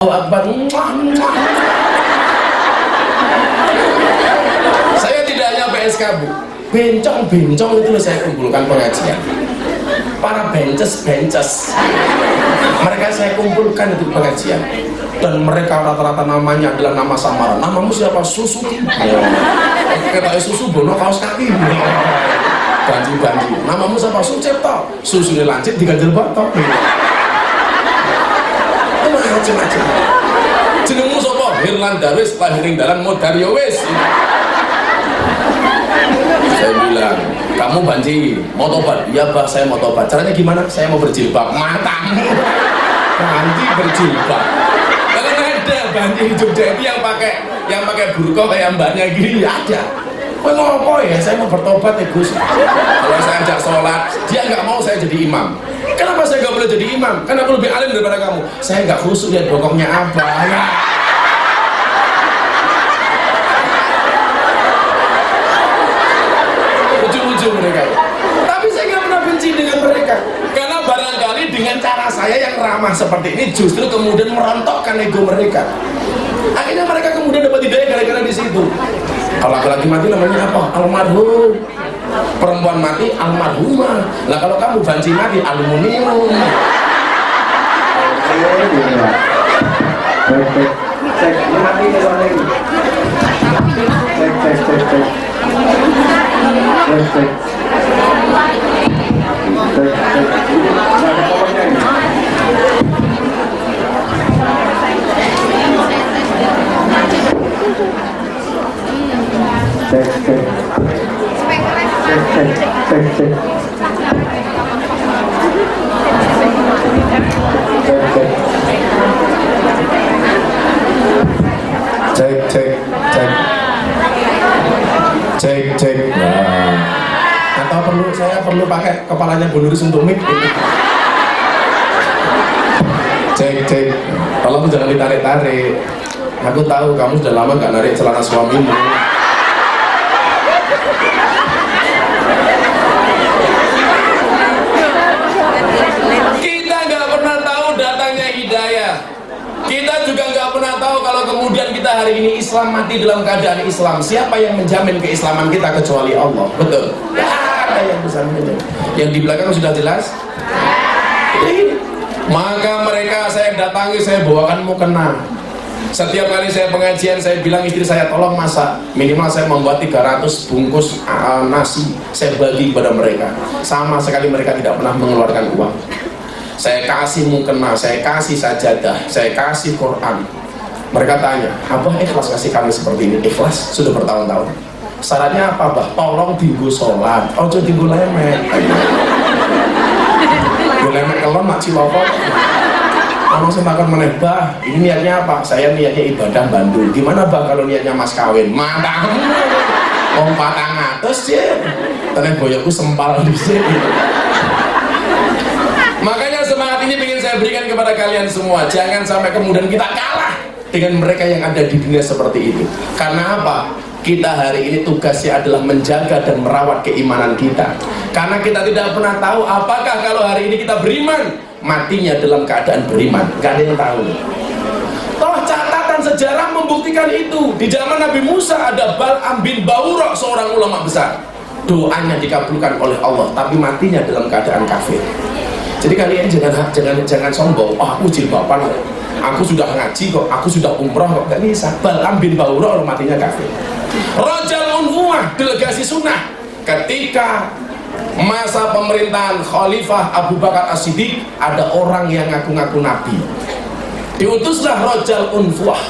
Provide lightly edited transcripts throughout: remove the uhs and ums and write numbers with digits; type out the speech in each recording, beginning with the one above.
Allahu Akbar. Saya tidak hanya PSK Bu, bencong-bencong itu saya kumpulkan pengajian. Para bences mereka saya kumpulkan untuk pengajian, dan mereka rata-rata namanya adalah nama samaran. Namamu siapa? Susuki. Kata susu bono kaos kaki. Banji. Namamu siapa? Sucipto. Susune lancip diganjel batok. Macam-macam. Jenengmu sapa? Hirlan Darwis, lahiring dalan Modario wis. Saya bilang, kamu Banji, mau tobat? Iya Pak, saya mau tobat. Caranya gimana? Saya mau berjilbab. Matamu, Banji berjilbab. Kalau ada Banji di Jogja itu yang pakai burqa kayak mbaknya gini, ada. Kau mau apa ya? Saya mau bertobat ya Gus. Kalau saya ajak sholat, dia nggak mau saya jadi imam. Kenapa saya nggak boleh jadi imam? Karena aku lebih alim daripada kamu. Saya nggak khusyuk lihat bokongnya apa. Ya. Mereka, tapi saya nggak pernah benci dengan mereka, karena barangkali dengan cara saya yang ramah seperti ini justru kemudian merontokkan ego mereka. Akhirnya mereka kemudian dapat hidayah gara-gara di situ. Kalau laki-laki mati namanya apa? Almarhum. Perempuan mati almarhumah. Nah kalau kamu Banji mati aluminium. Cek. Nah. Atau saya perlu pakai kepalanya Bu Nuris untuk mic. Cek. Tolong jangan ditarik-tarik. Aku tahu kamu sudah lama gak narik celana suamimu. Kita nggak pernah tahu datangnya hidayah. Kita juga nggak pernah tahu kalau kemudian kita hari ini Islam mati dalam keadaan Islam. Siapa yang menjamin keislaman kita kecuali Allah? Betul. Ya, ada yang bisa menjamin. Yang di belakang sudah jelas. Maka mereka saya datangi, saya bawakan mukena. Setiap kali saya pengajian, saya bilang istri saya tolong masak. Minimal saya membuat 300 bungkus nasi. Saya bagi kepada mereka. Sama sekali mereka tidak pernah mengeluarkan uang. Saya kasih mukena, saya kasih sajadah, saya kasih Quran. Mereka tanya, Abah ikhlas kasih kami seperti ini? Ikhlas, sudah bertahun-tahun. Syaratnya apa, Bah? Tolong tinggu sholat, ojo tinggu lemek. Tinggu lemek kelon mak ciloko. Kalau saya makan menebah, ini niatnya apa? Saya niatnya ibadah Bandung. Gimana Bah kalau niatnya mas kawin? Mantap. Om patang atas sih. Ternyata boyoku sempal di sini. Makanya semangat ini ingin saya berikan kepada kalian semua. Jangan sampai kemudian kita kalah dengan mereka yang ada di dunia seperti itu. Karena apa? Kita hari ini tugasnya adalah menjaga dan merawat keimanan kita. Karena kita tidak pernah tahu apakah kalau hari ini kita beriman, matinya dalam keadaan beriman. Gak ada yang tahu. Toh catatan sejarah membuktikan itu. Di zaman Nabi Musa ada Bal'am bin Ba'ura, seorang ulama besar. Doanya dikabulkan oleh Allah, tapi matinya dalam keadaan kafir. Jadi kalian jangan sombong. Oh, aku jilbaban kok, aku sudah ngaji kok, aku sudah umroh kok. Gak bisa. Bal'am bin Ba'ura matinya kafir. Rajal Unhuwah, delegasi sunnah. Ketika masa pemerintahan Khalifah Abu Bakar As-Siddiq, ada orang yang ngaku-ngaku nabi. Diutuslah Rajal Unhuwah,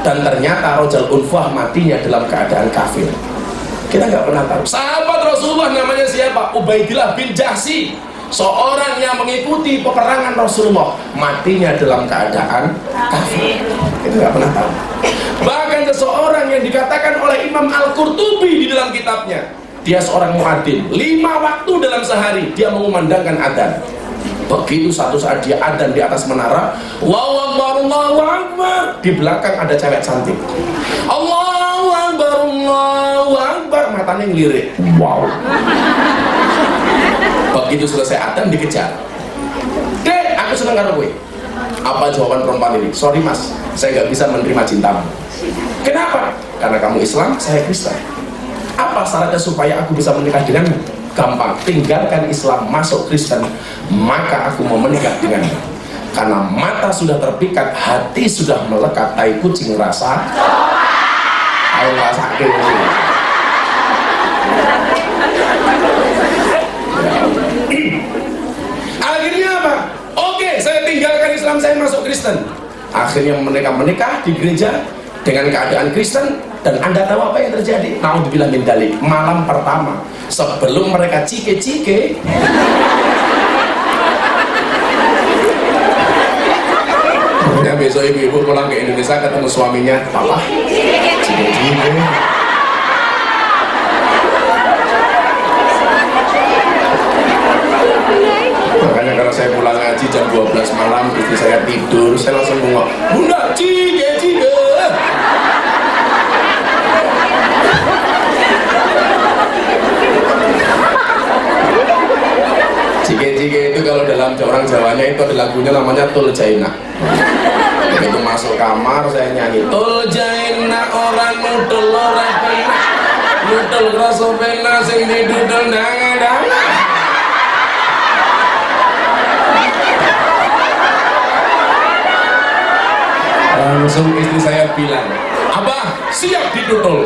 dan ternyata Rajal Unhuwah matinya dalam keadaan kafir. Kita nggak pernah tahu. Sahabat Rasulullah namanya siapa? Ubaidillah bin Jahsy, seorang yang mengikuti peperangan Rasulullah, matinya dalam keadaan kafir. Kita nggak pernah tahu. Bahkan seseorang yang dikatakan oleh Imam Al-Qurtubi di dalam kitabnya, dia seorang muadzin, 5 waktu dalam sehari dia mengumandangkan adzan. Begitu satu saat dia adzan di atas menara, Allahu Akbar, Allahu Akbar, di belakang ada cewek cantik. Allahu Akbar, Allahu Akbar, matanya ngelirik. Wow. Begitu selesai adzan dikejar. Dek, aku seneng karo kowe. Apa jawaban perempuan ini? Sorry mas, saya nggak bisa menerima cintamu. Kenapa? Karena kamu Islam, saya Kristen. Apa syaratnya supaya aku bisa menikah denganmu? Gampang, tinggalkan Islam, masuk Kristen, maka aku mau menikah denganmu. Karena mata sudah terpikat, hati sudah melekat, tai kucing rasa. Ayo rasa Akhirnya apa? Oke, saya tinggalkan Islam, saya masuk Kristen. Akhirnya mereka menikah di gereja dengan keadaan Kristen. Dan Anda tahu apa yang terjadi? Naudzubillah min dzalik. Malam pertama sebelum mereka cike-cike, pokoknya besok ibu-ibu pulang ke Indonesia ketemu suaminya, papa cike-cike. Makanya kalau saya pulang ngaji jam 12 malam, istri saya tidur, saya langsung ngomong, Bunda, cike-cike. Cike-cike itu kalau dalam orang Jawanya itu ada lagunya namanya Tul Jaina. Begitu masuk kamar saya nyanyi Tul Jaina orang nudul orang pena nudul rasa pena sing didudul dangan-dangan. Langsung istri saya bilang, Abah siap didudul.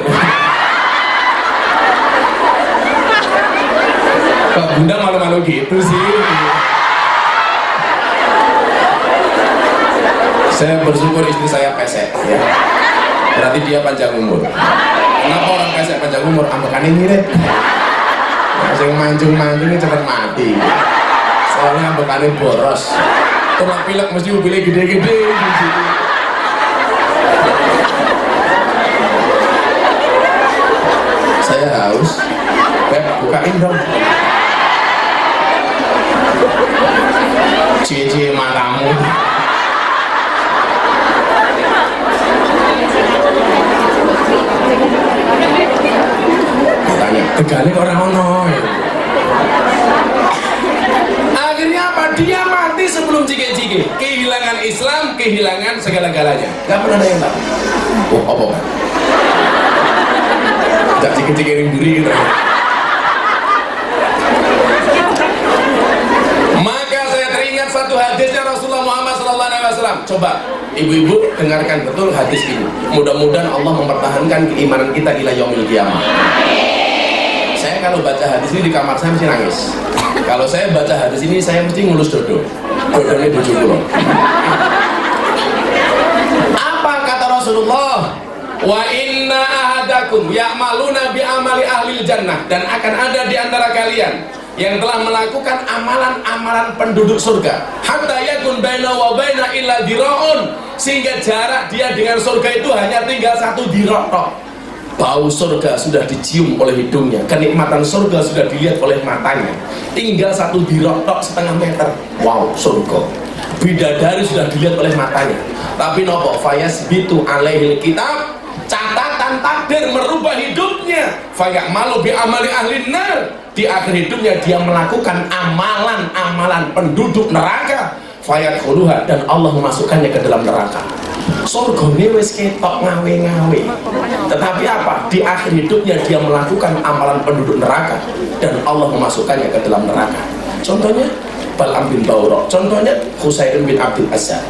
Kok Bunda malu-malu gitu sih? Saya bersyukur istri saya pesek ya. Berarti dia panjang umur. Kenapa orang pesek panjang umur? Ambekannya mirip. Yang mancung-mancungnya cepat mati. Soalnya ambekannya boros. Tulang pilek mesti mobilnya gede-gede di situ. Saya haus. Beb, bukain dong. Cie-cie matamu. Tanya, tegane orang ono. Akhirnya apa? Dia mati sebelum cike-cike. Kehilangan Islam, kehilangan segala-galanya. Gak pernah ada yang tahu. Oh, apa? Gak cike-cike yang duri gitu. Maka saya teringat satu hadisnya Rasulullah Muhammad SAW. Coba ibu-ibu dengarkan betul hadis ini. Mudah-mudahan Allah mempertahankan keimanan kita ila yaumil qiyamah. Saya kalau baca hadis ini di kamar saya mesti nangis. Kalau saya baca hadis ini saya mesti ngulus dodo. Dodonya bojoku loh. Apa kata Rasulullah? Wa inna ahadakum ya'maluna bi amali ahli jannah, dan akan ada di antara kalian yang telah melakukan amalan-amalan penduduk surga, hatta yakun baina wa baina illa dira'un, sehingga jarak dia dengan surga itu hanya tinggal 1 dirok tok. Bau surga sudah dicium oleh hidungnya, kenikmatan surga sudah dilihat oleh matanya, tinggal 1 dirok tok setengah meter. Wow, surga. Bidadari sudah dilihat oleh matanya. Tapi nopo fayasbitu alaihil kitab, catatan takdir merubah hidupnya. Fayamalu bi amali ahli nar, di akhir hidupnya dia melakukan amalan-amalan penduduk neraka. Fayadkhuluha, dan Allah memasukkannya ke dalam neraka. Surgane wis ketok ngawe-ngawe. Tetapi apa? Di akhir hidupnya dia melakukan amalan penduduk neraka dan Allah memasukkannya ke dalam neraka. Contohnya Bal'am bin Bawra, contohnya Husain bin Abdul Azzar,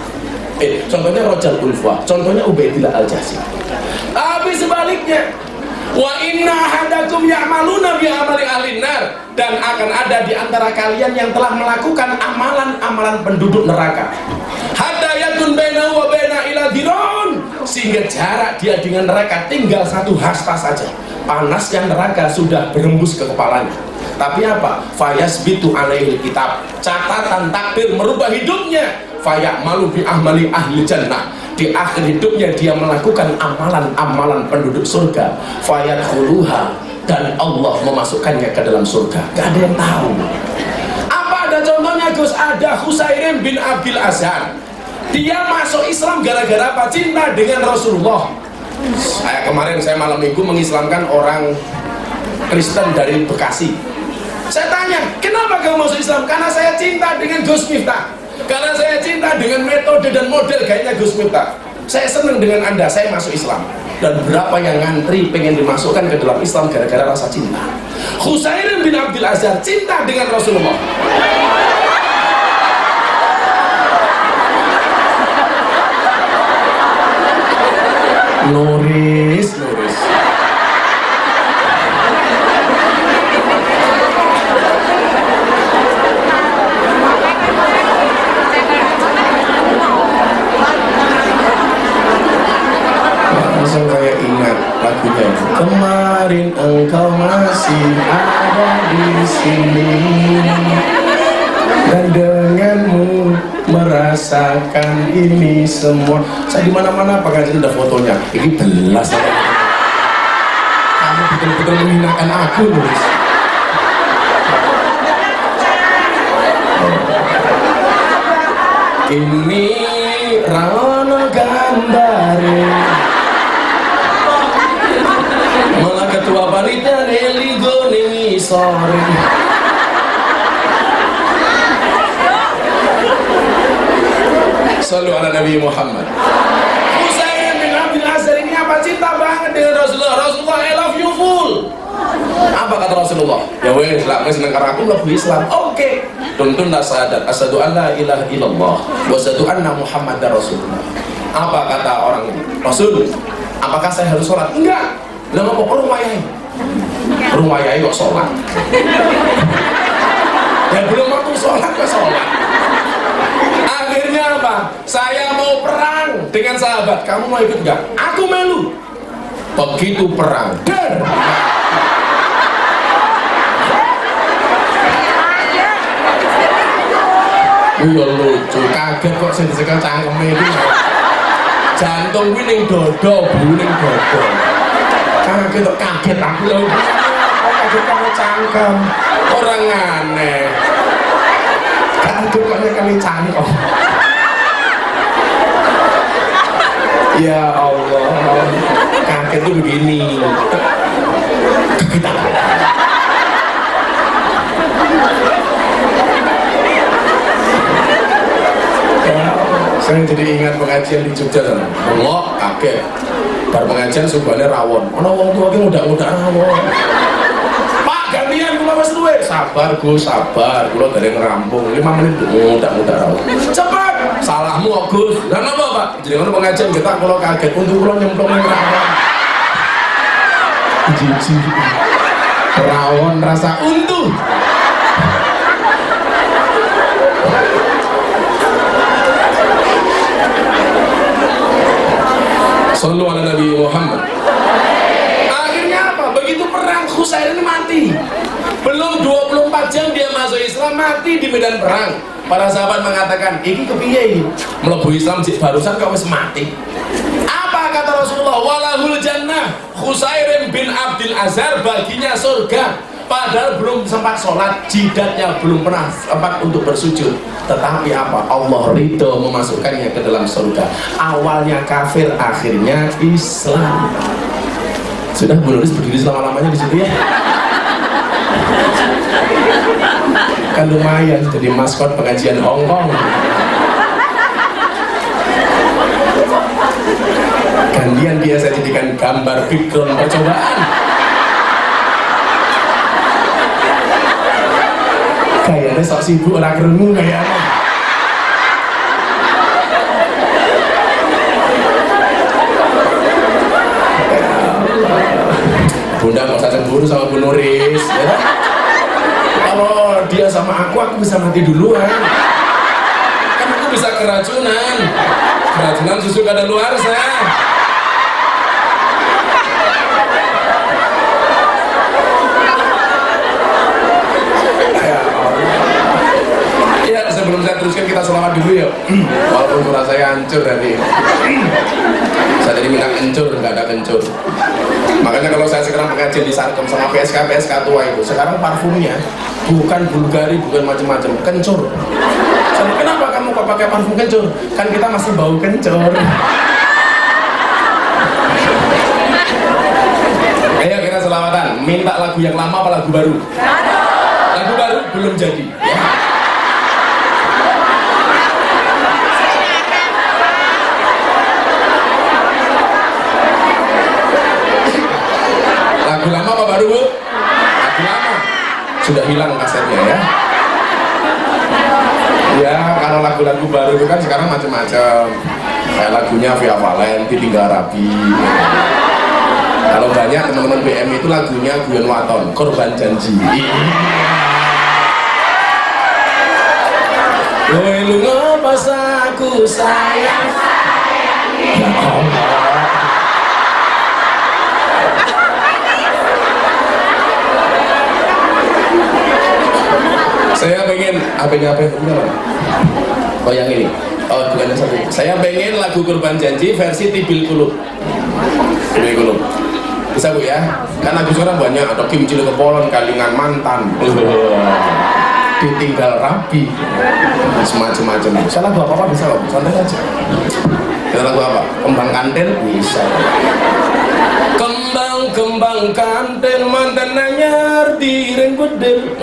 contohnya Rajal Ulfa, contohnya Ubaidillah Al-Jahsi. Tapi sebaliknya, wa inna ahadakum ya'maluna bi amali ahli nar, dan akan ada di antara kalian yang telah melakukan amalan-amalan penduduk neraka. Hatta yakun baina wa baina ila dirun, sehingga jarak dia dengan neraka tinggal 1 hasta saja. Panasnya neraka sudah berembus ke kepalanya. Tapi apa? Fayasbitu alaihil kitab, catatan takdir merubah hidupnya. Fayamalu bi ahmali ahli jannah, di akhir hidupnya dia melakukan amalan-amalan penduduk surga. Fayadkhuluha, dan Allah memasukkannya ke dalam surga. Gak ada yang tahu. Apa ada contohnya Gus? Ada Husain bin Abdul Azzar. Dia masuk Islam gara-gara apa? Cinta dengan Rasulullah. Kemarin saya malam minggu mengislamkan orang Kristen dari Bekasi. Saya tanya, kenapa kamu masuk Islam? Karena saya cinta dengan Gus Miftah. Karena saya cinta dengan metode dan model gayanya Gus Miftah. Saya senang dengan Anda, saya masuk Islam. Dan berapa yang ngantri pengen dimasukkan ke dalam Islam gara-gara rasa cinta. Husain bin Abdul Azhar cinta dengan Rasulullah. Nuris. Langsung kayak ingat lagunya. Kemarin engkau masih ada di sini dan denganmu merasakan ini semua. Saya di mana-mana pakai ada fotonya. Ini belas. Kamu betul-betul menghinakan aku, Nuris. Ini rano gambare malah ketua panitia neligo nih sore. Sallu ala Nabi Muhammad. Husain bin Abdul Azhar ini apa cinta banget dengan Rasulullah. Rasulullah, I love you full. Apa kata Rasulullah? Ya wes lah, seneng karena aku lebih Islam. Oke. Tuntunlah syahadat asyhadu an la ilaha illallah wa asyhadu anna Muhammadar Rasulullah. Apa kata orang ini? Rasul, apakah saya harus sholat? Enggak. Lah ngapa urung wayahe kok sholat? Ya belum waktu sholat kok sholat. Akhirnya apa? Saya mau perang dengan sahabat. Kamu mau ikut enggak? Aku melu. Begitu perang. Iya lucu, kaget kok sing dicekel cangkeme iki. Jantung kuwi ning dada, bu ning dada. Kaget aku lho. Kok kaget karo cangkem. Orang aneh. Kaget kok kali cangkem. Ya Allah. Kaget tuh begini. Kaget. Saya jadi ingat pengajian di Jogja kan, Allah kaget. Bar pengajian subhannya rawon. Ono wong tua ki muda-muda rawon. Pak gantian kula wis luwe. Sabar Gus, sabar. Kula dereng rampung 5 menit muda-muda rawon. Cepat. Salahmu Gus. Lah napa Pak? Jenengan pengajian kita kula kaget untuk kula nyemplung ning rawon. Jiji. Rawon rasa untu. Sallu ala Nabi Muhammad. Akhirnya apa? Begitu perang Husain ini mati. Belum 24 jam dia masuk Islam, mati di medan perang. Para sahabat mengatakan, "Iki kepiye iki? Mlebu Islam jek barusan kok wis mati." Apa kata Rasulullah? Walahul jannah. Husain bin Abdul Azhar baginya surga. Padahal belum sempat sholat, jidatnya belum pernah sempat untuk bersujud. Tetapi apa? Allah ridho memasukkannya ke dalam surga. Awalnya kafir, akhirnya Islam. Sudah Bu Nuris berdiri selama-lamanya di situ ya. Kan lumayan jadi maskot pengajian Hongkong. Gantian dia saya jadikan gambar background percobaan. Kayaknya sok sibuk orang kerungu kayaknya. Bunda gak usah cemburu sama Bu Nuris ya. Kalau dia sama aku bisa mati duluan. Kan aku bisa keracunan susu kadaluarsa. Sebelum saya teruskan kita selamat dulu ya. Walaupun suara saya hancur tadi. Saya tadi minta kencur, nggak ada kencur. Makanya kalau saya sekarang pengajian di Sarkem sama PSK tua itu, sekarang parfumnya bukan Bulgari, bukan macam-macam, kencur. Jadi kenapa kamu kok pakai parfum kencur? Kan kita masih bau kencur. Ayo kita selawatan. Minta lagu yang lama apa lagu baru? Lagu baru belum jadi. Ya. sudah hilang kasetnya ya. Ya kalau lagu-lagu baru itu kan sekarang macam-macam, kayak lagunya Via Valen, Tinggal Rabi. Kalau banyak teman-teman BM itu lagunya Guyon Waton, Korban Janji. Kowe lunga pas aku sayang. Ya Allah. Saya pengen apa? Oh yang ini. Oh bukan yang satu. Saya pengen lagu Kurban Janji versi Tibil Kulub. Tibil Kulub. Bisa Bu ya? Kan lagu sekarang banyak, ada Kim Cil Kepolon, Kalingan Mantan, Ditinggal Rabi, semacam-macam. Bisa lagu apa-apa bisa loh, santai aja. Kita lagu apa? Kembang Kanten bisa. Kembang kanten mantan anyar direng bedel,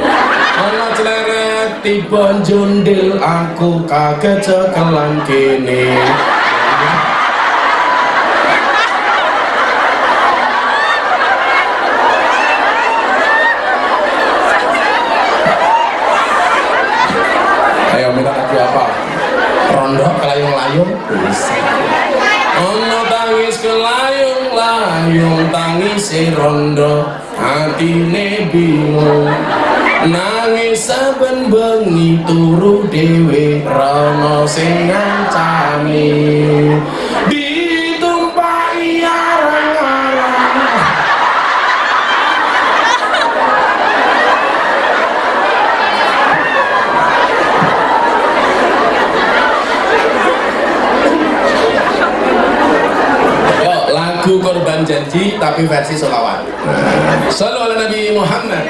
ana celeret tiba jondel, aku kaget cekelan kene. Ayo minta lagu apa? Rondo kelayung-layung bisa. Ono tangis kelayung-layung, tangis rondo, hatine bingung. Nangis saben bengi turu dhewe, rono sing ngancani. Ditumpaki arang-arang. Lagu Korban Janji tapi versi sholawat. Shallu ala Nabi Muhammad.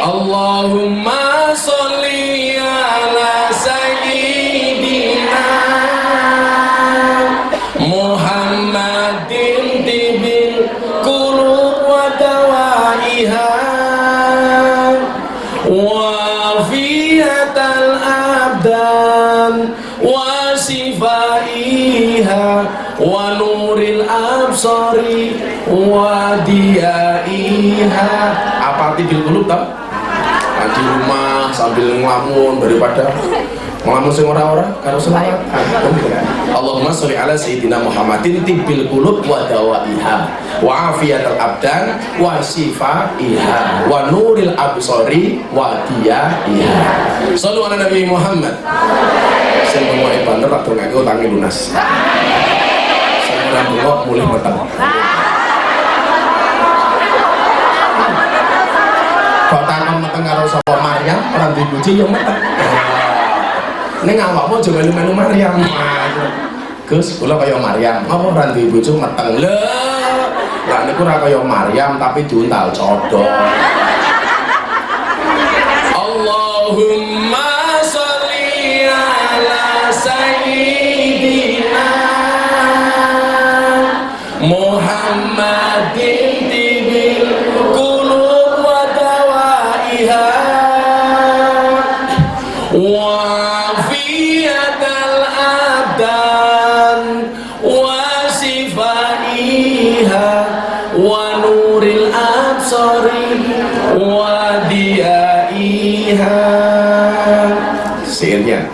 Allahumma sholli ala sayyidina Muhammadin tibil qulub wa dawaiha wa fiyatal abdan wa sifaiha wa nuril absari wa diyaiha. Apa Tibil Kulub tau? Di rumah sambil ngelamun daripada ngelamun sing ora-ora karo selawat. Allahumma sholli ala sayyidina Muhammadin Tibil Kulub wa dawaiha wa afiyatal abdan wa sifaiha wa nuril absari wa diyaiha. Shallu ala Nabi Muhammad. Sing ngono banter tak dongake utange lunas. Ora mbok mulih meteng. Kok takon meteng karo sapa Maryam, ora duwe bojo ya meteng. Ning awakmu aja melu-melu Maryam. Gus, kula kaya Maryam, apa ora duwe bojo meteng. Lho, lah niku ora kaya Maryam tapi diuntal codok. Allahumma sholli ala sayyidina Muhammadin tibil qulub wa dawaiha wa fiyatal abdan wa sifaiha wa nuril absari wa diyaiha. Sirnya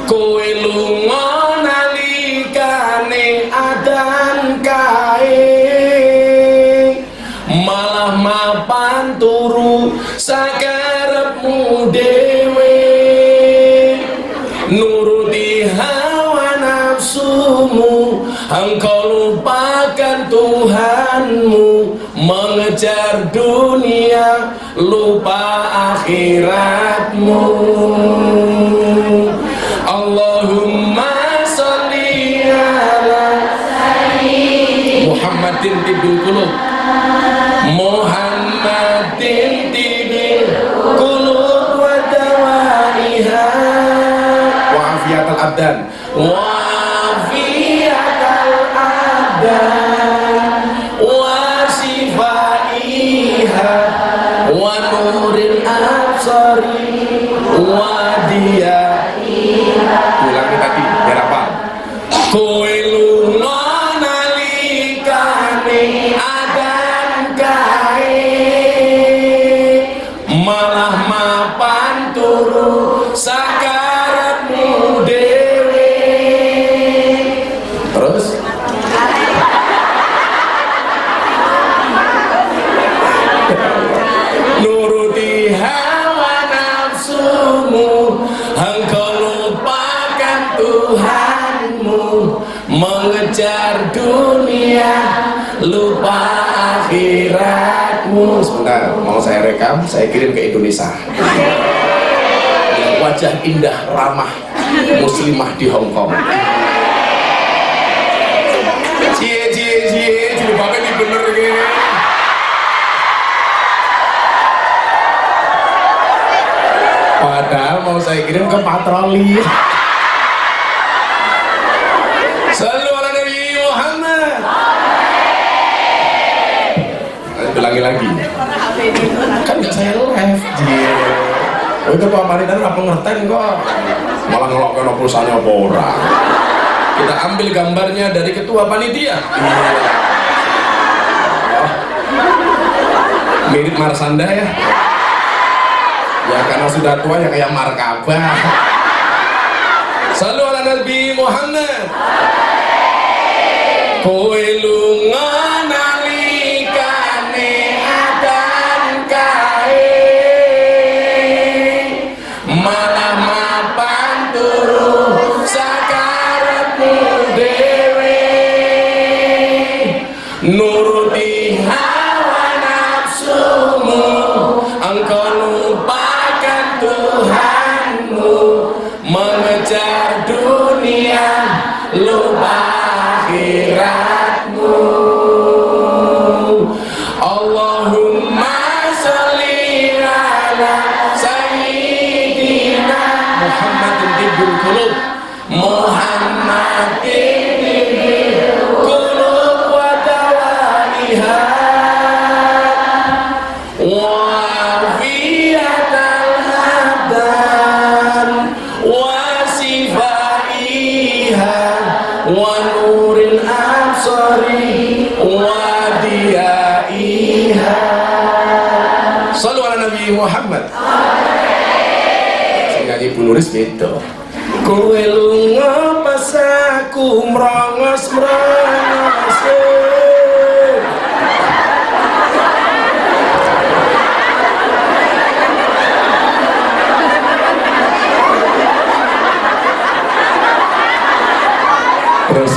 kowe lunga nalikane adan kae, malah mapan turu sakarepmu dewe, nuruti hawa nafsumu, engkau lupakan Tuhanmu, mengejar dunia lupa akhiratmu. Allahumma sholli ala Muhammadin tibil qulub Muhammadin tibil qulub wa dawaiha wa afiyatal abdan wa afiyatal abdan wa sifaiha wa nuril absari wa diyaiha. Ulangi tadi biar apa? Kowe lunga nalikane adan kae, panturu sakaratmu dewe. Terus nuruti hawa nafsumu, engkau lupakan Tuhanmu, mengejar dunia, lupa akhiratmu. Sebentar, mau saya rekam, saya kirim ke Indonesia. Yang wajah indah ramah muslimah di Hong Kong. Cie banget ini bener gini. Padahal mau saya kirim ke patroli. Shallu ala Nabi Muhammad. Ulangi lagi. Kan nggak saya live. Oh itu Pak Maridan apa ngerten kok. Malah ngelokkan perusahaannya apa orang. Kita ambil gambarnya dari ketua panitia. Mirip Marsanda ya. Ya karena sudah tua ya kayak markabah. Shallu ala Nabi Muhammad. Kowe lunga nalikane adan kae, malah mapan turu sakarepmu dewe, nuruti hawa nafsumu, engkau lupakan Tuhanmu, mengejar dunia, lupa akhiratmu. Allahumma sholli ala sayyidina Muhammadin tibbil qulub, Muhammadin tibbil qulub wa dawaiha wa fiyatal abdan wa sifaiha wa nuril absari wa diyaiha. Shallu ala Nabi Muhammad. Sing nyanyi Bu Nuris gitu. Kowe lunga pas aku mrongos-mrongos. Terus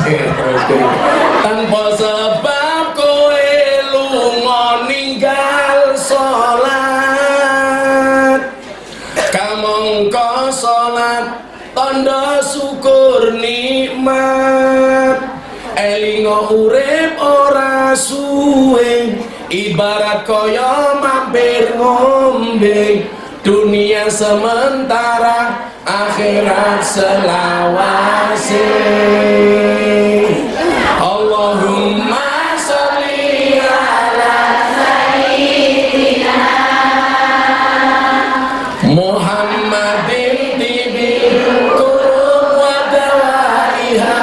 tanpa sebab kowe lunga ninggal salat, kamangka salat tanda syukur nikmat, elinga urip ora suwe, ibarat kaya mampir ngombe, dunia sementara, akhirat selawase. Allahumma sholli ala sayyidina Muhammadin tibbil qulub wa dawaiha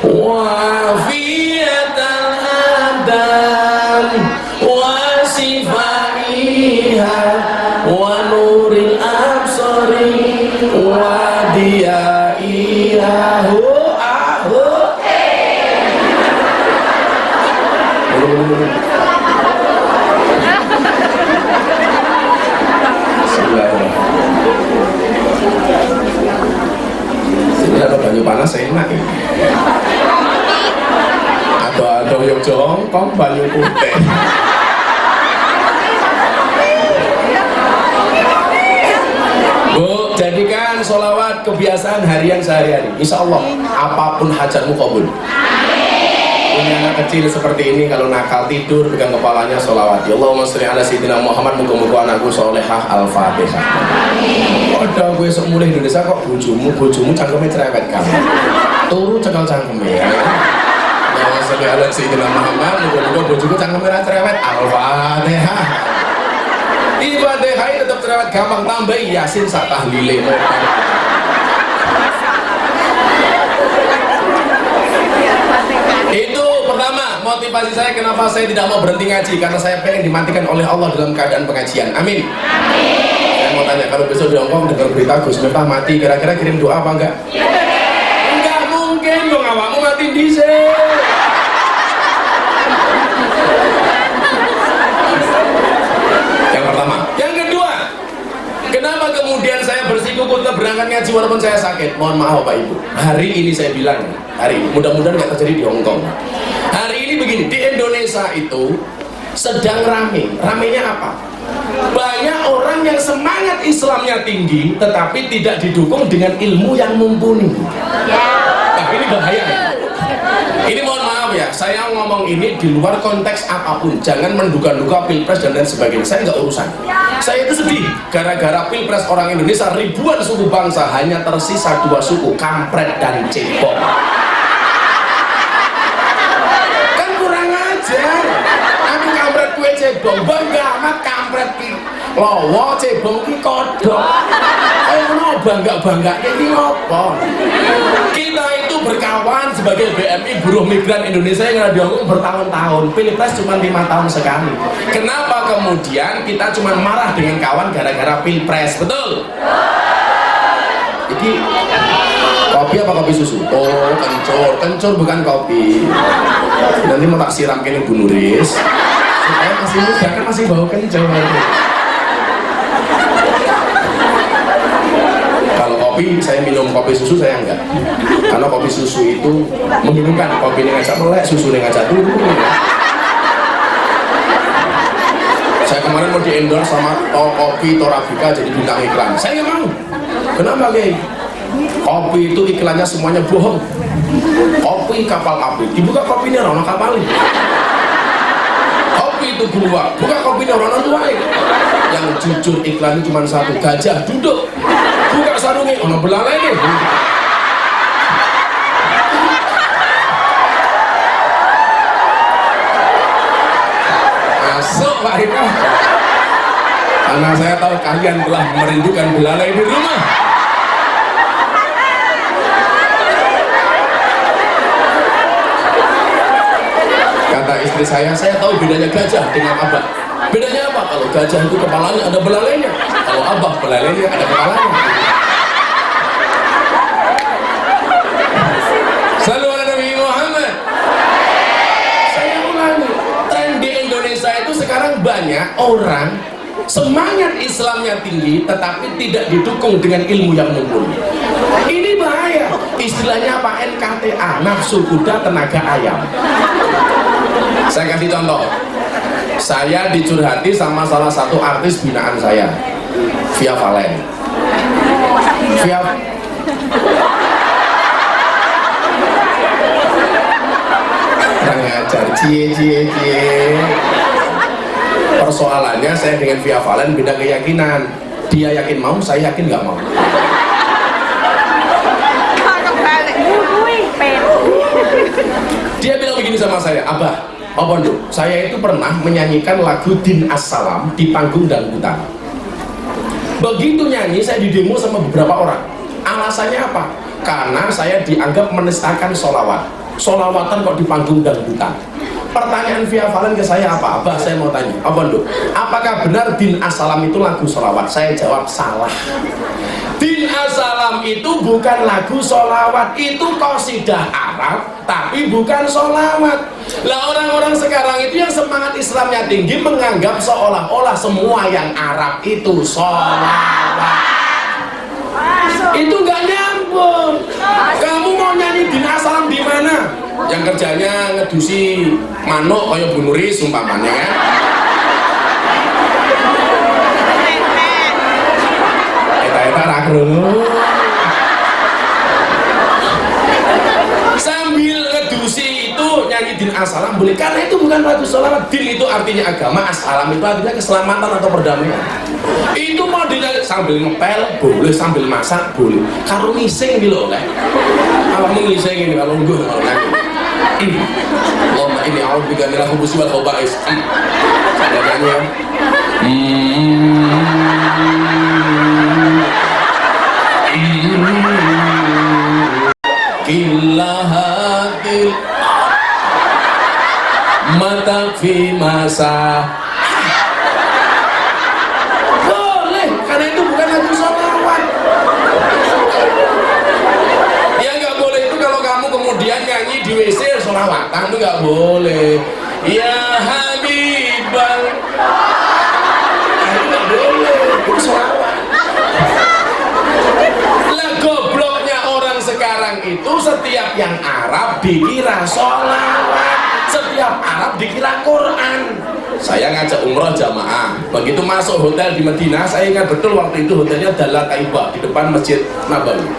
wa fiyatal abdan wa sifaiha wa nuril absari wa diyaiha. Sini ada banyu panas enak ya. Ada yang jongkong banyu putih. Bu, jadikan sholawat kebiasaan harian sehari-hari. Insya Allah apapun hajatmu kabul. Punya anak kecil seperti ini, kalau nakal tidur pegang kepalanya sholawat. Ya Allahumma sholli ala sayyidina Muhammad, muga-muga anakku sholehah. Al-Fatihah. Ada gue semulih Indonesia kok bojomu cangkeme cerewet kamu. Turu cekel cangkeme ya. Allahumma sholli ala sayyidina Muhammad, muga-muga bojomu cangkeme ra cerewet. Al-Fatihah. Ibadah tetap cerewet gampang, tambah Yasin sak tahlile. Itu pertama, motivasi saya kenapa saya tidak mau berhenti ngaji, karena saya pengen dimatikan oleh Allah dalam keadaan pengajian. Amin. Saya mau tanya, kalau besok di Hongkong dengar berita Gus Miftah mati, kira-kira kirim doa apa enggak? Enggak mungkin dong, awakmu mati dhisik. Yang pertama. Yang kedua, kenapa kemudian saya bersikukuh untuk berangkat ngaji walaupun saya sakit? Mohon maaf Bapak Ibu, hari ini saya bilang, hari ini mudah-mudahan nggak terjadi di Hongkong. Hari ini begini, di Indonesia itu sedang ramenya apa? Banyak orang yang semangat Islamnya tinggi tetapi tidak didukung dengan ilmu yang mumpuni. Tapi ini bahaya ya. Ini mohon maaf ya, saya ngomong ini di luar konteks apapun, jangan menduga-duga pilpres dan lain sebagainya, saya nggak urusan. Saya itu sedih, gara-gara pilpres orang Indonesia ribuan suku bangsa hanya tersisa 2 suku, kampret dan cebong. Kan kurang ajar, aku kampret kue cebong, bangga amat kampret ki lowo cebong ki kodok. Ayo no bangga ini ngopo? Kita itu berkawan sebagai BMI Buruh Migran Indonesia yang ada di Hongkong bertahun-tahun, pilpres cuma 5 tahun sekali. Kenapa kemudian kita cuma marah dengan kawan gara-gara pilpres? Betul? Jadi kopi apa kopi susu? Oh kencur bukan kopi. Nanti mau tak siram ke Bu Nuris supaya masih muda, kan masih bau kencur. Kalau kopi, saya minum kopi susu saya enggak, karena kopi susu itu membingungkan, kopi ini ngajak melek, susu ini ngajak dulu. Saya kemarin mau di endorse sama kopi Torabika jadi bintang iklan, saya nggak mau. Kenapa Gay? Kopi itu iklannya semuanya bohong. Kopi kapal api, dibuka kopinya orang kapalnya. Kopi itu gua, buka kopinya orang tua. Yang jujur iklannya cuma satu, gajah duduk, buka sarungnya, ono belalai nih. Masuk Pak Ika, karena saya tahu kalian telah merindukan belalai di rumah. Kata istri saya tahu bedanya gajah dengan abah. Bedanya apa? Kalau gajah itu kepalanya ada belalainya, kalau abah belalainya ada kepalanya. Selalu ada Nabi Muhammad. Saya ulangi, tren di Indonesia itu sekarang banyak orang semangat Islamnya tinggi tetapi tidak didukung dengan ilmu yang mumpuni. Ini bahaya. Istilahnya apa? NKTA, nafsu kuda tenaga ayam. Saya kasih contoh. Saya dicurhati sama salah satu artis binaan saya, Via Valen. Kurang ajar, cie. Persoalannya saya dengan Via Valen beda keyakinan. Dia yakin mau, saya yakin nggak mau. Dia bilang begini sama saya, Abah, Bondo, saya itu pernah menyanyikan lagu Din As-Salam di panggung dangdutan. Begitu nyanyi, saya didemo sama beberapa orang. Alasannya apa? Karena saya dianggap menistakan sholawat. Sholawatan kok di panggung dangdutan. Pertanyaan Via Valen ke saya apa? Abah, saya mau tanya, Bondo, apakah benar Din As-Salam itu lagu sholawat? Saya jawab salah. Din As-Salam itu bukan lagu sholawat, itu qasidah Arab, tapi bukan sholawat. Lah orang-orang sekarang itu yang semangat Islamnya tinggi menganggap seolah-olah semua yang Arab itu sholawat. Itu nggak nyambung. Kamu mau nyanyi Din As-Salam di mana? Yang kerjanya ngedusi manuk kayak Bu Nuris umpamanya kan? Eta rakrungu. Sambil ngedusi itu nyanyi Din As-Salam boleh, karena itu bukan lagu sholawat. Din itu artinya agama, As-Salam itu artinya keselamatan atau perdamaian. Itu mau dinyanyi sambil ngepel boleh, sambil masak boleh, karo ngising gitu kan. Kalau ngising ini, kalau enggak kalau nyanyi Allahumma inni a'udzubika minal khubuthi wal khaba'is. Saya nyanyi fi masa. Boleh, karena itu bukan lagu sholawat. Ya nggak boleh itu kalau kamu kemudian nyanyi di WC sholawatan, itu nggak boleh. Ya Habibal, itu nggak boleh, itu sholawat. Lah gobloknya orang sekarang itu setiap yang Arab dikira sholawat, setiap Arab dikira Quran. Saya ngajak umroh jamaah, begitu masuk hotel di Madinah, saya ingat betul waktu itu hotelnya Dalal Taibah di depan Masjid Nabawi.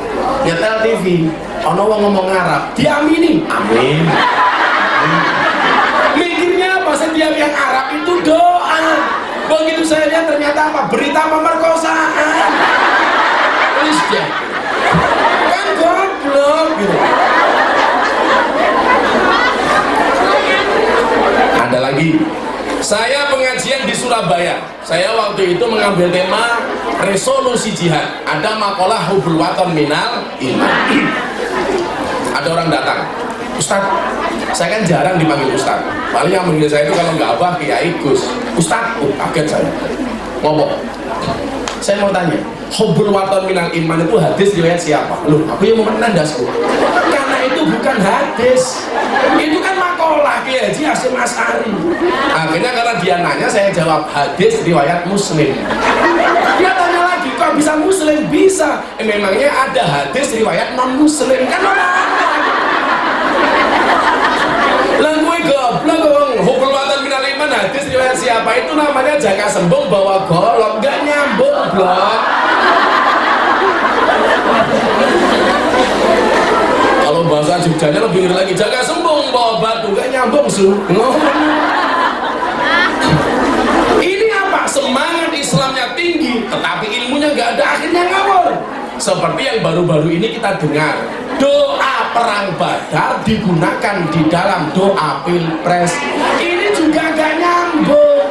Nyetel TV, ono wong ngomong Arab, diamini, amin. Mikirnya apa? Setiap yang Arab itu doa. Begitu saya lihat ternyata apa? Berita pemerkosaan. Dia kan goblok gitu. Ada lagi, saya pengajian di Surabaya, saya waktu itu mengambil tema resolusi jihad, ada makalah hubul waton minal iman. Ada orang datang, Ustaz, saya kan jarang dipanggil Ustaz, paling yang manggil saya itu kalau nggak abah kiai Gus. Ustaz, kaget saya, ngomong. Saya mau tanya, hubul waton minal iman itu hadis riwayat siapa? Loh, aku yang mau menandasku. Karena itu bukan hadis, itu kan makalah Kiai Haji Hasyim Asy'ari. Akhirnya karena dia nanya, saya jawab hadis riwayat Muslim. Dia tanya lagi, kok bisa Muslim? Bisa. Memangnya ada hadis riwayat non Muslim kan? Lah gue goblok, hubul waton minal iman hadis riwayat siapa? Itu namanya jaka sembung bawa golok, nggak nyambung blok. Kalau bahasa Jogjanya lebih ngeri lagi, jaka sembung bawa batu, nggak nyambung su. Ini apa? Semangat Islamnya tinggi, tetapi ilmunya nggak ada, akhirnya ngawur. Seperti yang baru-baru ini kita dengar, doa perang Badar digunakan di dalam doa pilpres. Ini juga gak nyambung.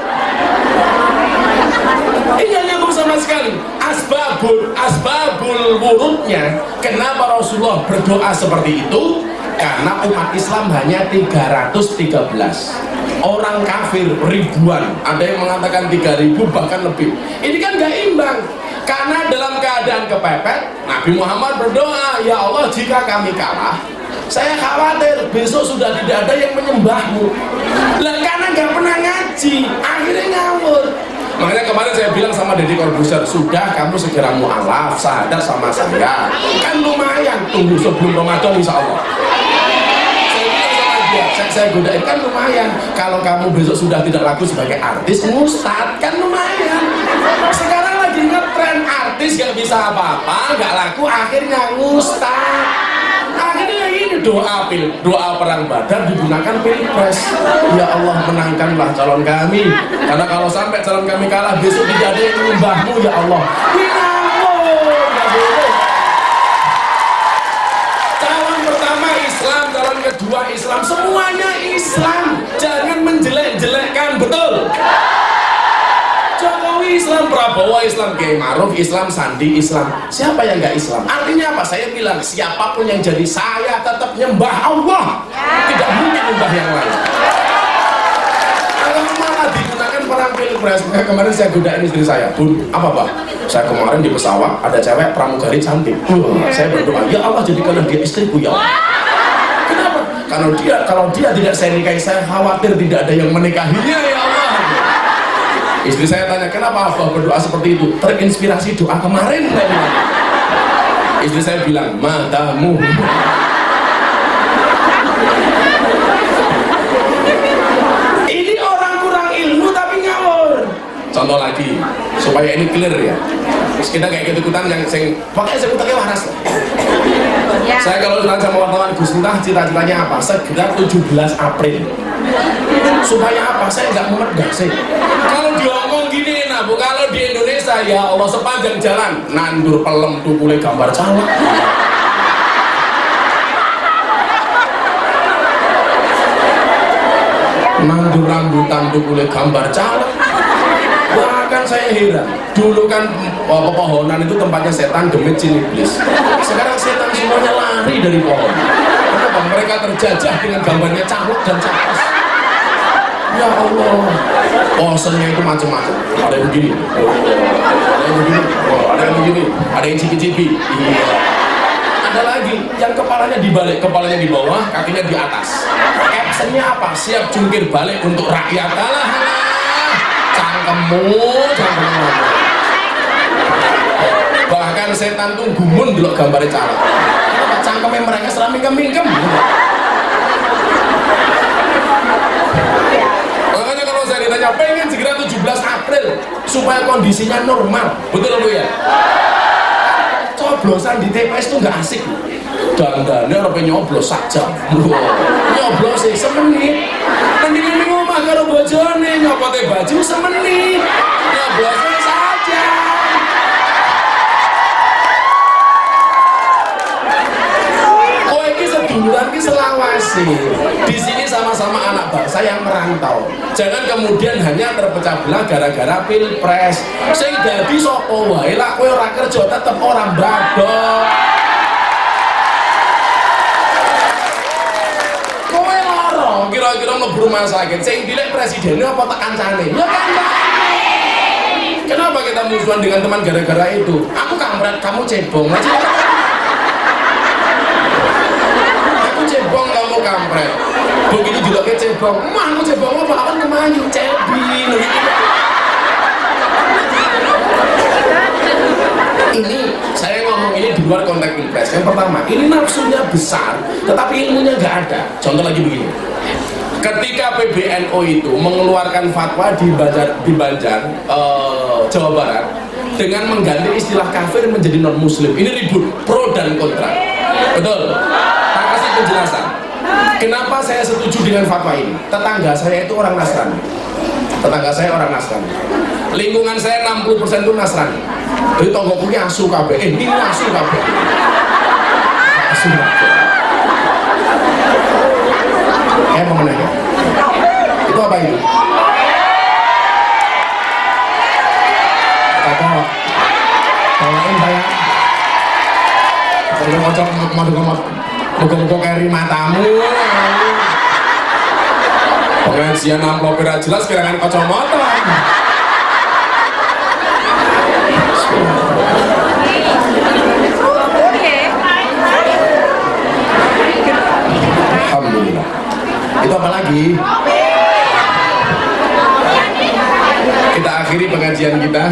Ini gak nyambung sama sekali. Asbabul wurudnya, kenapa Rasulullah berdoa seperti itu? Karena umat Islam hanya 313, orang kafir ribuan, ada yang mengatakan 3000 bahkan lebih. Ini kan gak imbang. Karena dalam keadaan kepepet, Nabi Muhammad berdoa, ya Allah, jika kami kalah, saya khawatir besok sudah tidak ada yang menyembahmu. Lah karena nggak pernah ngaji, akhirnya ngawur. Makanya kemarin saya bilang sama Deddy Corbuzier, sudah kamu segera mu'alaf, sahadat sama saya, kan lumayan, tunggu sebelum Ramadan insya Allah. Saya godain, kan lumayan. Kalau kamu besok sudah tidak laku sebagai artis, mustad, kan lumayan. Sekarang lagi ngetren artis gak bisa apa-apa, gak laku, akhirnya ngustad. Akhirnya ini doa perang Badar digunakan pilpres. Ya Allah, menangkanlah calon kami, karena kalau sampai calon kami kalah besok tidak ada yang menyembahmu ya Allah. Islam, calon kedua Islam, semuanya Islam. Jangan menjelek-jelekkan, betul. Jokowi Islam, Prabowo Islam, Kiai Maruf Islam, Sandi Islam. Siapa yang nggak Islam? Artinya apa? Saya bilang siapapun yang jadi, saya tetap nyembah Allah. Tidak mungkin nyembah yang lain. Kalau malah digunakan perang pilpres, kemarin saya godain istri saya, Bun, apa Pak? Saya kemarin di pesawat ada cewek pramugari cantik. Saya berdoa, ya Allah jadikanlah dia istriku ya Allah. Kenapa? Kalau dia tidak saya nikahi, saya khawatir tidak ada yang menikahinya ya Allah. Istri saya tanya, kenapa Abah berdoa seperti itu? Terinspirasi doa kemarin. Istri saya bilang, matamu. Ini orang kurang ilmu tapi ngawur. Contoh lagi, supaya ini clear ya. Kita kayak gitu-ikutan yang pokoknya saya utaknya waras. Ya. Saya kalau ditanya sama wartawan, Gus Miftah cita-citanya apa? Segera 17 April. Supaya apa? Saya nggak memedah sih. Kalau diomong gini, nah bu, kalau di Indonesia ya Allah sepanjang jalan nandur pelem tukule gambar calak. Nandur rambutan tukule gambar calak. Bahkan saya heran, dulu kan pepohonan itu tempatnya setan, demit, jin, iblis. Sekarang setan semuanya lari dari pohon. Kenapa? Mereka terjajah dengan gambarnya cakep dan cakep. ya Allah. Posennya itu macam-macam. Ada yang begini, ada yang begini, ada yang begini, ada yang cipi-cipi. Iya. Ada lagi yang kepalanya dibalik, kepalanya di bawah, kakinya di atas. Captionnya apa? Siap jungkir balik untuk rakyat. Alah, cangkemmu. Bahkan setan tuh gumun dulu gambarnya calon. Cangkemnya mereka seram mingkem-mingkem. Makanya kalau saya ditanya pengen segera 17 April supaya kondisinya normal, betul Bu ya? Coblosan di TPS itu nggak asik. Dandannya orang nyoblos saja. Nyoblos sih semenit. Mendingan di rumah karo bojone nyopote baju semenit. Nyoblosnya saja. Seduluran ki selawasi. Di sini sama-sama anak bangsa yang merantau. Jangan kemudian hanya terpecah belah gara-gara pilpres. Sing dadi sapa wae lak kowe ora kerja tetep orang badok. Kowe lara kira-kira mlebu rumah sakit. Sing dilek presidennya apa tak kancane? Ya kancane. Kenapa kita musuhan dengan teman gara-gara itu? Aku kampret, kamu cebong aja. Cebong kamu kampret. Begitu diloknya cebong, mah aku cebong apa? Akan kemayu, cebi. Ini saya ngomong ini di luar konteks pilpres. Yang pertama, ini nafsunya besar, tetapi ilmunya nggak ada. Contoh lagi begini. Ketika PBNU itu mengeluarkan fatwa di Banjar, Jawa Barat, dengan mengganti istilah kafir menjadi non Muslim, ini ribut pro dan kontra. Betul. Penjelasan kenapa saya setuju dengan fatwa ini. Tetangga saya itu orang Nasrani, lingkungan saya 60% itu Nasrani. Jadi tonggoku ini asu kabeh, ini asu kabeh. Apa menanya? Itu apa ini? Apa? Tolongin saya. Kalau ngocok muka-muka keri matamu. Pengajian amplop kira jelas kira-kira kacamata. Alhamdulillah. Itu apa lagi? Kita akhiri pengajian kita.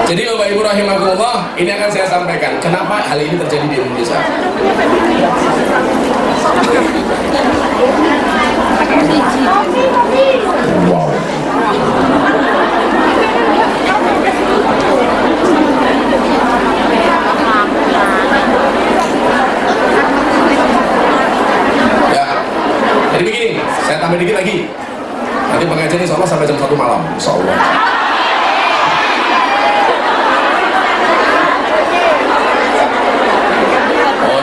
Jadi Bapak Ibu rahimakumullah, ini akan saya sampaikan kenapa hal ini terjadi di Indonesia. Wow. Ya, jadi begini, saya tambah dikit lagi. Nanti pengajian insya Allah sampai jam 1 malam, insya Allah.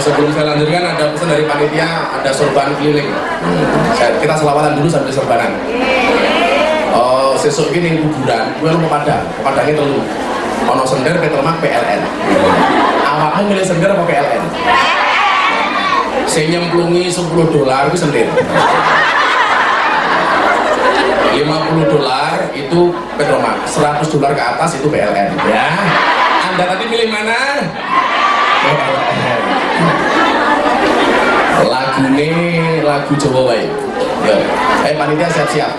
Sebelum saya lanjutkan ada pesan dari panitia, ada sorban keliling. Kita selawatan dulu sambil sorbanan. Sesuk ini kuburan, gue lu padangnya telu. Ono sender Petromak PLN. Awakmu milih sender apa PLN? Saya nyemplungi $10 itu sender. $50 itu Petromak, $100 ke atas itu PLN. Ya, Anda tadi milih mana? Lagu Jawa wae. Ya. Panitia siap-siap.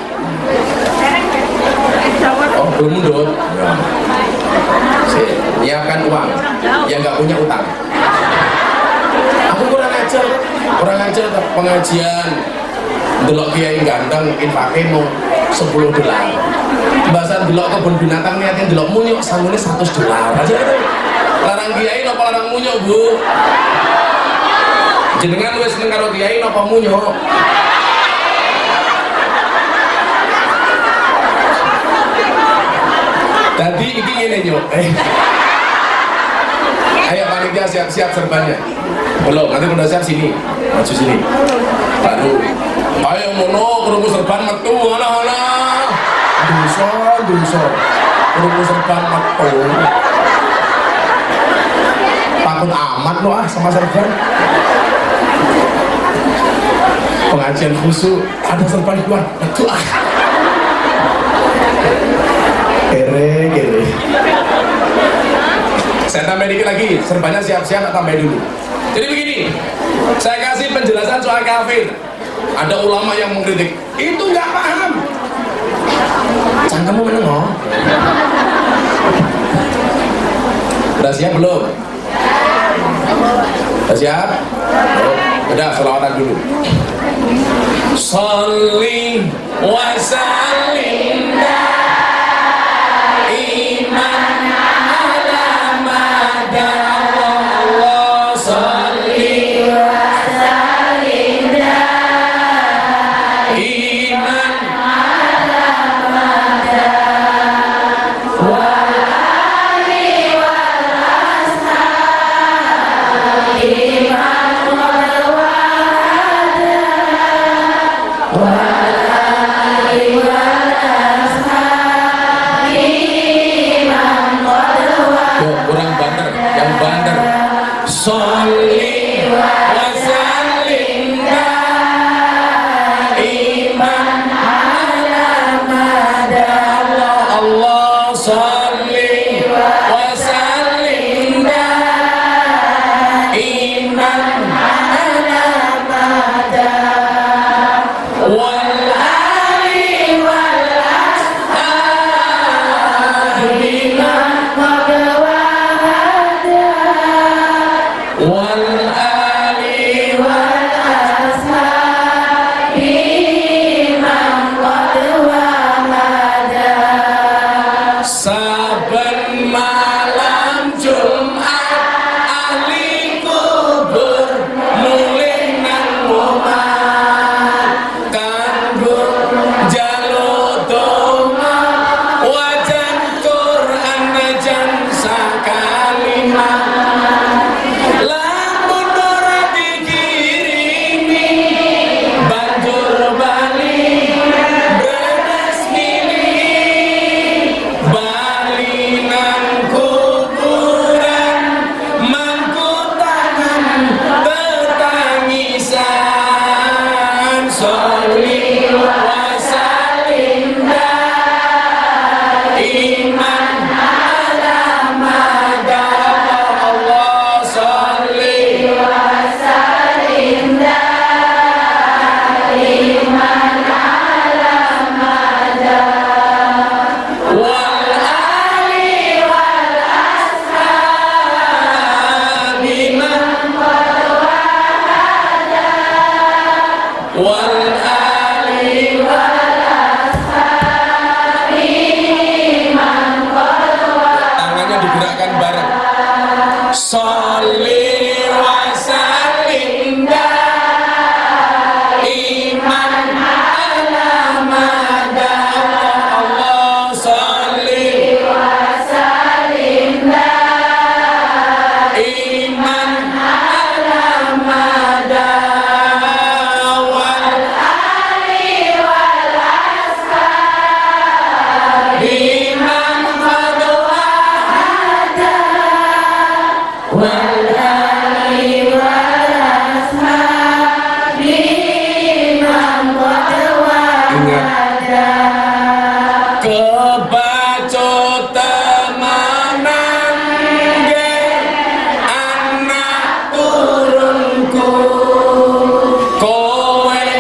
Oh, belum mundur. Ya. Nyiapkan uang. Yang nggak punya utang. Aku kurang ajar pengajian. Delok kiai ganteng infake mau $10. Bahasa delok kebun binatang niatnya delok munyuk sanggune $100 aja itu. Larang kiai napa larang munyuk, Bu? Jenengan wis seneng karo kiai napa munyuk? Tadi iki ngene nyuk. Ayo panitia siap-siap serbannya. Belum, nanti udah siap sini. Maju sini. Baru. Ayo mono kerungu serban metu ana-ana. Dosa. Kerungu serban metu. Takut amat lo sama serban. Pengajian khusyuk ada serban kuat doa. Kere. Saya tambah dikit lagi, serbannya siap-siap, tak tambah dulu. Jadi begini, saya kasih penjelasan soal kafir. Ada ulama yang mengkritik, itu nggak paham. Cangkemmu menengok. Udah siap belum? Udah siap? Udah, selawatan dulu. Sholli wa sallim iman ala mada Allah, sholli wa sallim iman ala mada wa ali wal ashab iman wal wahada wa ali wal ashab iman wal wahada. Kurang banter, yang banter. Sholli wa sallim iman ala mada Allah, sholli wa sallim iman ala mada wal ali wal ashab iman wal wahada wal ali wal ashab iman wal wahada. Saben malam Jumat ahli kubur mulih nang omah kanggo njaluk donga wajan Quran najan sakalimah. Lamun ora dikirimi banjur bali beres milih bali nang kuburan mangku tangan tetangisan. Sholli wa sallim iman ala mada Allah, sholli wa sallim iman ala mada wal ali wal ashab iman wal ali wal ashab iman wal wahada. Tangannya digerakkan bareng. Sholli wa sallim iman ala mada Allah, sholli wa sallim iman ala mada wal ali wal ashab iman wal wahada wal ali wal ashab iman wal wahada. Kebacut temanan nggih anak turunku, kowe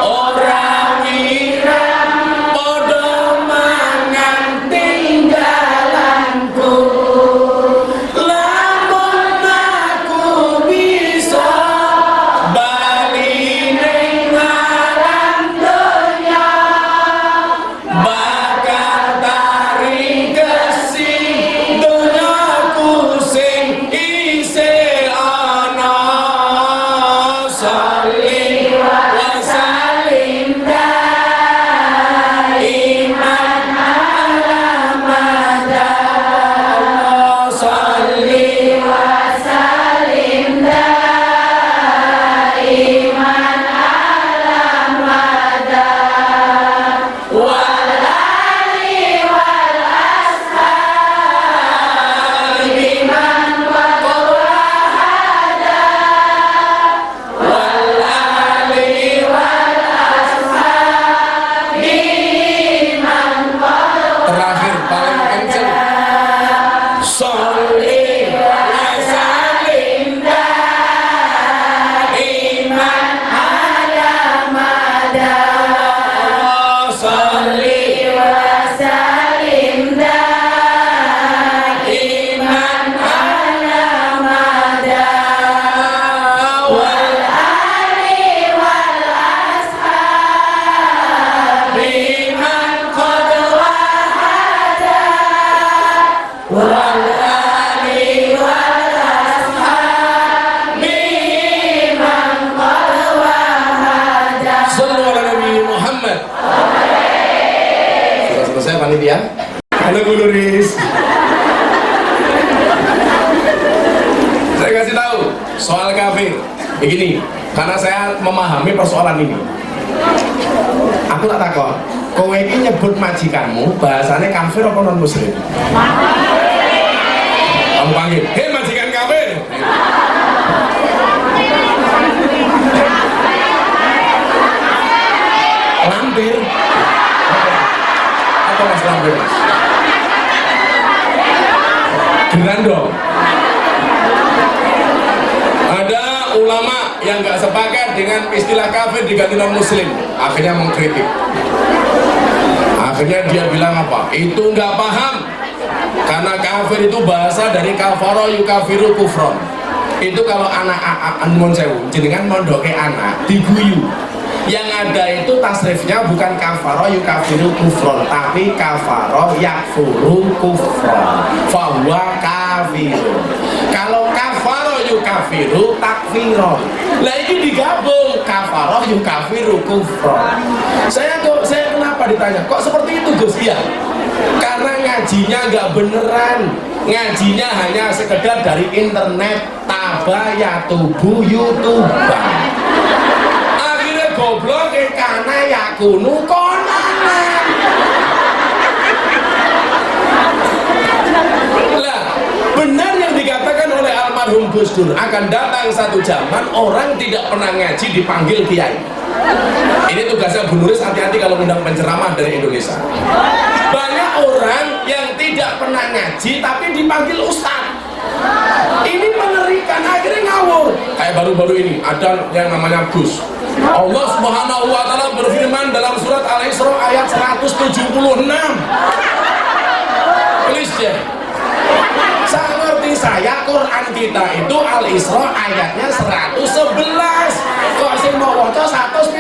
ora wirang padha mangan tinggalanku. Lamun aku bisa bali ning alam donya bakal tak panitia. Halo Bu Nuris. Saya kasih tahu soal kafir. Begini, karena saya memahami persoalan ini. Aku tak takut. Kowe ini nyebut majikanmu, bahasanya kafir apa non muslim? Kamu panggil, hei majikan kafir. Lampir. Atau mas lampir? Gerandong. Ada ulama yang nggak sepakat dengan istilah kafir diganti non muslim, akhirnya mengkritik. Akhirnya dia bilang apa? Itu nggak paham, karena kafir itu bahasa dari kafaro yukafiru kufron. Itu kalau anak anmon sewu jenengan mondoke anak diguyu, yang ada itu tasrifnya bukan kafaro yukafiru kufron, tapi kafaro yakfuru kufron, fahuwa kafiru. Kalau kafaro yukafiru takfiron, lah ini digabung kafaro yukafiru kufron. Saya kenapa ditanya kok seperti itu Gus? Ya karena ngajinya nggak beneran, ngajinya hanya sekedar dari internet, tabayatubu youtuber. Akhirnya goblok karena yakunu konanan. Lah benar yang dikatakan oleh almarhum Gus Dur, akan datang satu zaman orang tidak pernah ngaji dipanggil kiai. Ini tugasnya Bu Nuris, hati-hati kalau undang penceramah dari Indonesia. Banyak orang yang tidak pernah ngaji tapi dipanggil ustaz. Ini mengerikan, akhirnya ngawur. Kayak baru-baru ini ada yang namanya Gus. Allah Subhanahu wa taala berfirman dalam surat Al-Isra ayat 176. Please ya. Saya ngerti, saya Quran kita itu Al-Isra ayatnya 111. Kok sing mau waca 176?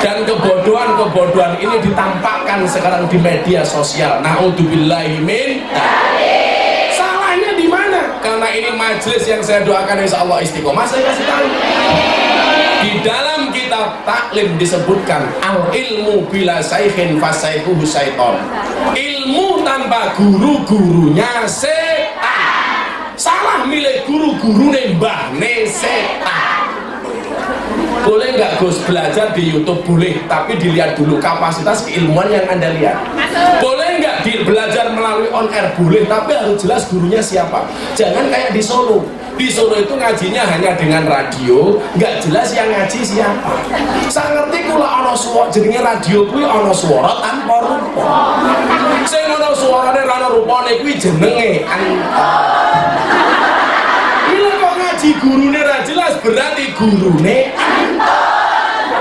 Dan kebodohan ini ditampakkan sekarang di media sosial. Naudzubillahi min dzalik. Salahnya di mana? Karena ini majelis yang saya doakan insya Allah istiqomah. Saya kasih tahu. Di dalam kitab taklim disebutkan al ilmu bila saikhin fasaihuhu syaiton. Ilmu tanpa guru-gurunya setan. Salah milih guru-guru nembah setan. Boleh nggak Gus belajar di YouTube? Boleh, tapi dilihat dulu kapasitas keilmuan yang Anda lihat. Boleh nggak belajar melalui on air? Boleh, tapi harus jelas gurunya siapa. Jangan kayak di Solo. Di Solo itu ngajinya hanya dengan radio, nggak jelas yang ngaji siapa. Saya ngerti kula ono suara jenenge radio kuwi ono suara tanpa rupa. Sing ono suarane ra ono rupane kuwi jenenge ngaji gurune ra jelas berarti gurune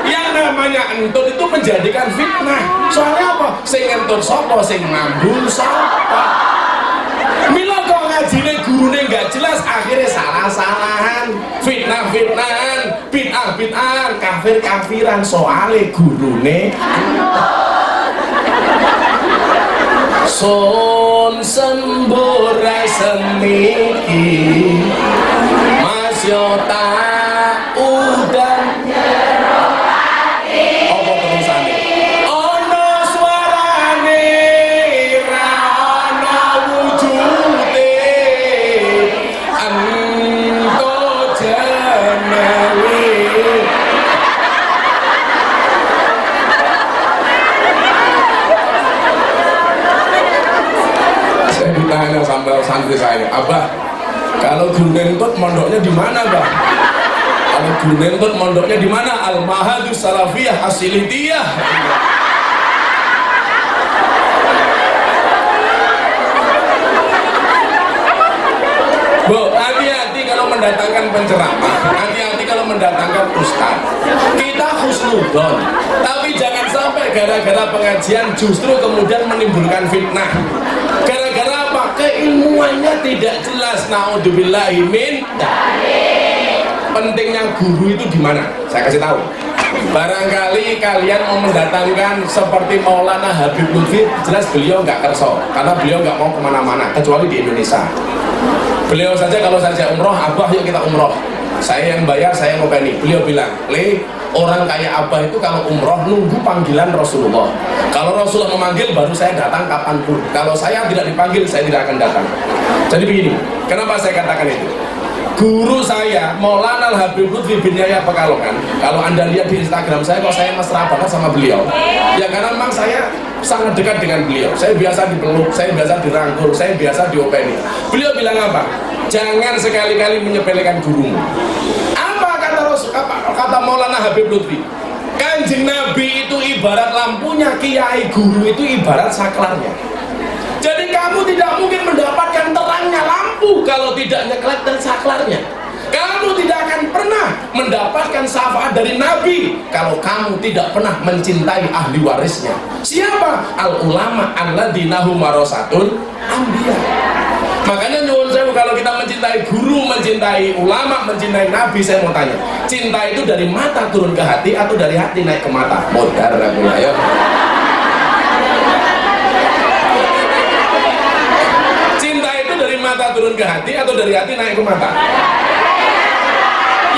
yang namanya entut itu menjadikan fitnah. Soalnya apa? Sing entut sapa, sing ngambul sapa. Mila kok ngajine gurune nggak jelas, akhirnya salah-salahan, fitnah-fitnahan, bid'ah-bid'ahan, kafir-kafiran soale gurune son sembora semiki masyota udan apa terusane ono suarane ra ono wujude ento jenewi. Saya ditanya sampai santri saya, Abah, kalau guru nentut mondoknya di mana, Bang? Kalau guru nentut mondoknya di mana? Al-Mahadus Salafiyah Asilitiyah. Bu, hati-hati kalau mendatangkan penceramah, hati-hati kalau mendatangkan ustaz. Kita husnudon, tapi jangan sampai gara-gara pengajian justru kemudian menimbulkan fitnah. Gara-gara apa? Keilmuannya tidak jelas. Naudzubillahi min dzalik. Pentingnya guru itu di mana? Saya kasih tahu. Barangkali kalian mau mendatangkan seperti Maulana Habib Lutfi, jelas beliau nggak kerso, karena beliau nggak mau kemana-mana kecuali di Indonesia. Beliau saja kalau saja umroh, Abah yuk kita umroh. saya yang bayar, saya ngopeni. Beliau bilang, Le, orang kayak Abah itu kalau umroh nunggu panggilan Rasulullah. Kalau Rasulullah memanggil baru saya datang kapanpun. Kalau saya tidak dipanggil, saya tidak akan datang. Jadi begini, kenapa saya katakan itu? Guru saya, Maulana Al-Habib Lutfi bin Yahya Pekalongan, kalau anda lihat di Instagram saya, kok saya mesra banget sama beliau. Ya karena memang saya sangat dekat dengan beliau. Saya biasa dipeluk, saya biasa dirangkul, saya biasa diopeni. Beliau bilang apa? Jangan sekali-kali menyepelekan gurumu. Apa kata Maulana Habib Lutfi? Kanjeng Nabi itu ibarat lampunya, kiai guru itu ibarat saklarnya. Jadi kamu tidak mungkin mendapatkan terangnya lampu kalau tidak nyeklek dan saklarnya. Kamu tidak akan pernah mendapatkan syafaat dari Nabi kalau kamu tidak pernah mencintai ahli warisnya. Siapa? Al-ulama alladzina hum warasatul anbiya. Makanya nyuwun sewu, kalau kita mencintai guru, mencintai ulama, mencintai Nabi, saya mau tanya, cinta itu dari mata turun ke hati atau dari hati naik ke mata? Modar aku ya. Dari mata turun ke hati atau dari hati naik ke mata?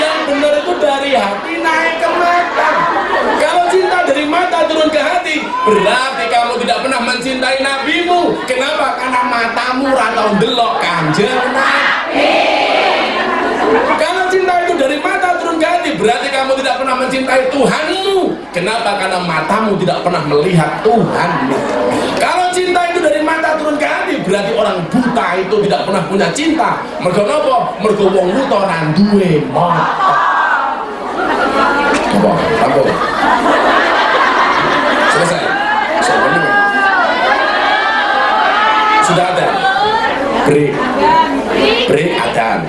Yang benar itu dari hati naik ke mata. Kalau cinta dari mata turun ke hati, berarti kamu tidak pernah mencintai nabimu. Kenapa? Karena matamu ratau delok Kanjeng Nabi. Kalau cinta itu dari mata turun ke hati, berarti kamu tidak pernah mencintai Tuhanmu. Kenapa? Karena matamu tidak pernah melihat Tuhanmu. Kalau cinta itu dari mata turun ke hati, berarti orang buta itu tidak pernah punya cinta. Mergo napa? Mergo wong buta ora duwe mata. Apa? Apa? Selesai. Sudah ada. Break. Break ada.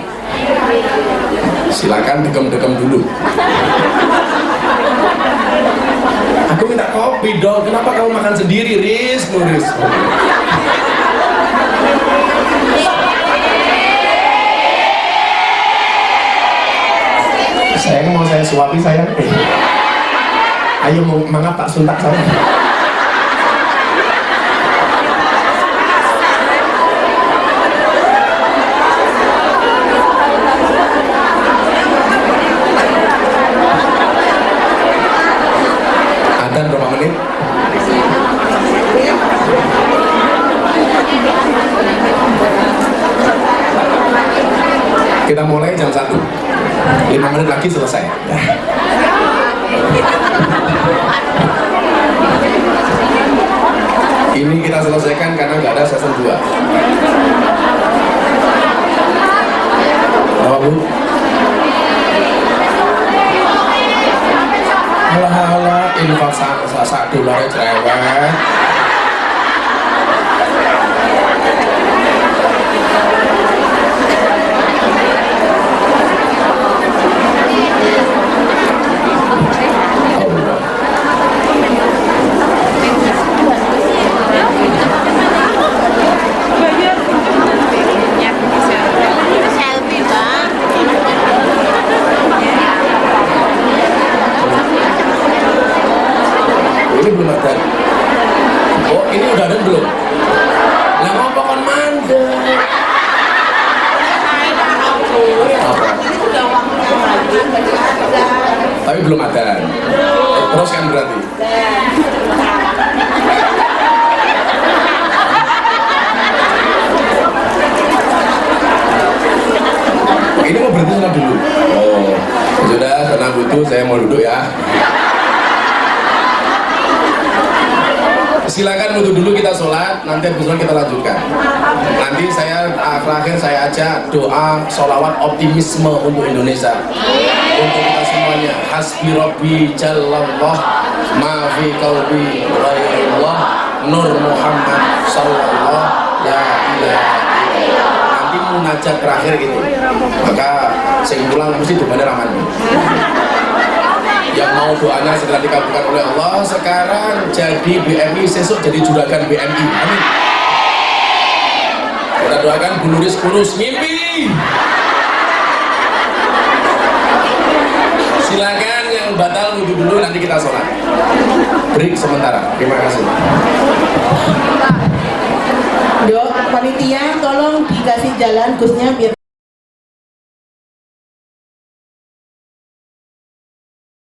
Silakan dekem-dekem dulu. Aku minta kopi dong. Kenapa kamu makan sendiri, Riz? Nuris. Sayang, mau saya suapi sayang. Ayo mau mangap tak suntak saya. Ada berapa menit? Kita mulai jam 1. 5 menit lagi selesai. Ini kita selesaikan karena nggak ada season 2. Apa Bu? Halah, infak satu dolar cerewet. Ini belum ada. Oh, ini udah ada belum? Lah ngapa kon mandek? Tapi belum ada. Terus kan berarti. Ini mau berhenti sana dulu. Oh, sudah, tenang butuh, saya mau duduk ya. Silakan wudhu dulu, kita sholat, nanti habis sholat kita lanjutkan. Nanti saya terakhir saya ajak doa sholawat optimisme untuk Indonesia, untuk kita semuanya. Hasbi Rabbi Jallallah ma fi qalbi ghairullah Nur Muhammad Sallallahu la ilaha illallah. Nanti munajat terakhir gitu, maka saya pulang mesti doanya ramani. Yang mau doanya segera dikabulkan oleh Allah. Sekarang jadi BMI, besok jadi juragan BMI. Amin. Kita doakan Bu Nuris kurus mimpi. Silakan yang batal wudhu dulu, nanti kita sholat. Break sementara. Terima kasih. Dok, panitia tolong dikasih jalan Gusnya biar